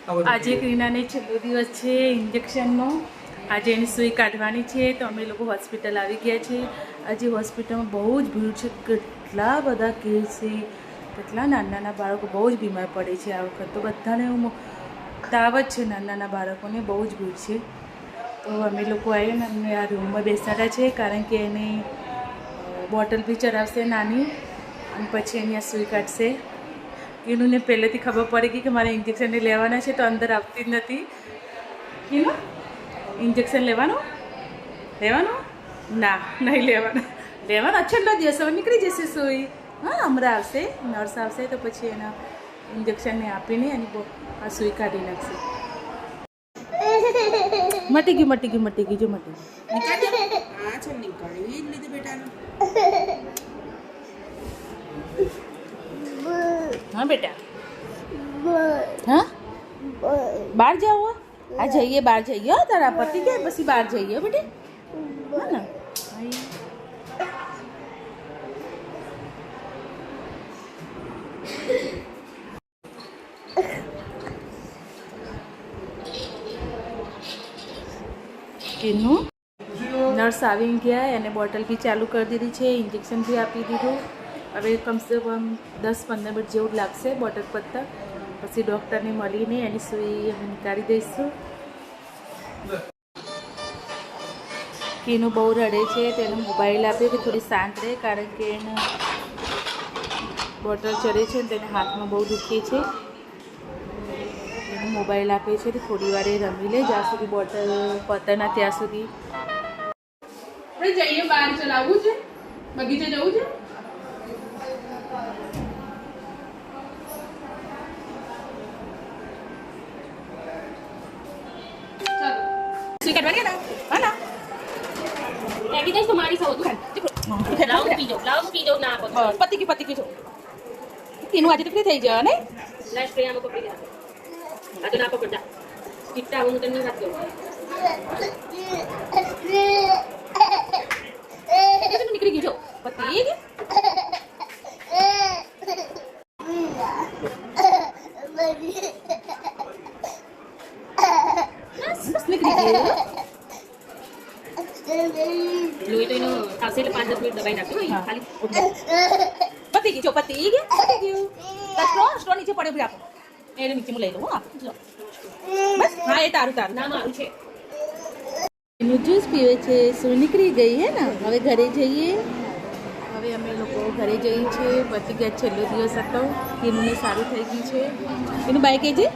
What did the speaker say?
આજે ક્રીનાને છેલ્લો દિવસ છે ઇન્જેક્શનનો. આજે એની સુઈ કાઢવાની છે તો અમે લોકો હોસ્પિટલ આવી ગયા છે. આજે હોસ્પિટલમાં બહુ જ ભીડ છે, કેટલા બધા કેસ છે, કેટલા નાના બાળકો બહુ જ બીમાર પડે છે આ વખત તો. બધાને તાવ જ છે, નાના બાળકોને બહુ જ ભીડ છે. તો અમે લોકો આવીને અમને આ રૂમમાં બેસાડ્યા છે કારણ કે એને બોટલ બી ચડાવશે નાની અને પછી એની આ સુઈ કાઢશે. એનું ને પહેલેથી ખબર પડી ગઈ કે મારે ઇન્જેક્શન લેવાના છે તો અંદર આવતી જ નથી. એનું ઇન્જેક્શન લેવાનું ના નહીં લેવાનું છેલ્લો દિવસ હવે નીકળી જશે સુઈ. હા, હમણાં આવશે, નર્સ આવશે તો પછી એના ઇન્જેક્શનને આપીને એની આ સુઈ કાઢી નાખશે. મટી ગયું જો મટી ગયું. હા બેટા, હા બહાર જાઓ. હા જઈએ, બહાર જઈએ. તારા પતિ ગયા પછી બહાર જઈએ બેટી. હા ને એનું નર્સ આવી ગયા અને બોટલ બી ચાલુ કરી દીધી છે, ઇન્જેક્શન બી આપી દીધું. હવે કમસે કમ 10-15 મિનિટ જેવું લાગશે બોટલ પતતા. પછી ડૉક્ટરને મળીને એની સુઈ અમે નીકાળી દઈશું. કીનું બહુ રડે છે, તેને મોબાઈલ આપ્યો કે થોડી શાંત રહે કારણ કે એને બોટલ ચડે છે ને તેને હાથમાં બહુ દુખે છે. એને મોબાઈલ આપે છે તો થોડી વાર એ રમી લે, જ્યાં સુધી બોટલ પતે ના ત્યાં સુધી. આપણે જઈએ બહાર. ચલાવવું છે, બગીચે જવું છે. પતિ કી જો તીનું આજે તો ફ્રી થઈ જાય ને. નીકળી ગયું જો પતિ નીકળી ગયું. પતિ ગયું સ્ટ્રો નીચે પડે બી આપો એને નીચે હું લઈ લઉં. હા બસ, હા એ તારું મારું છે. એનું જ્યુસ પીવે છે. શું નીકળી ગઈ હે ને. હવે ઘરે જઈએ. હવે અમે લોકો ઘરે જઈએ છીએ. પછી ગયા છેલ્લો દિવસ હતો. એનું સારું થઈ ગયું છે. એનું બાઈક એ જે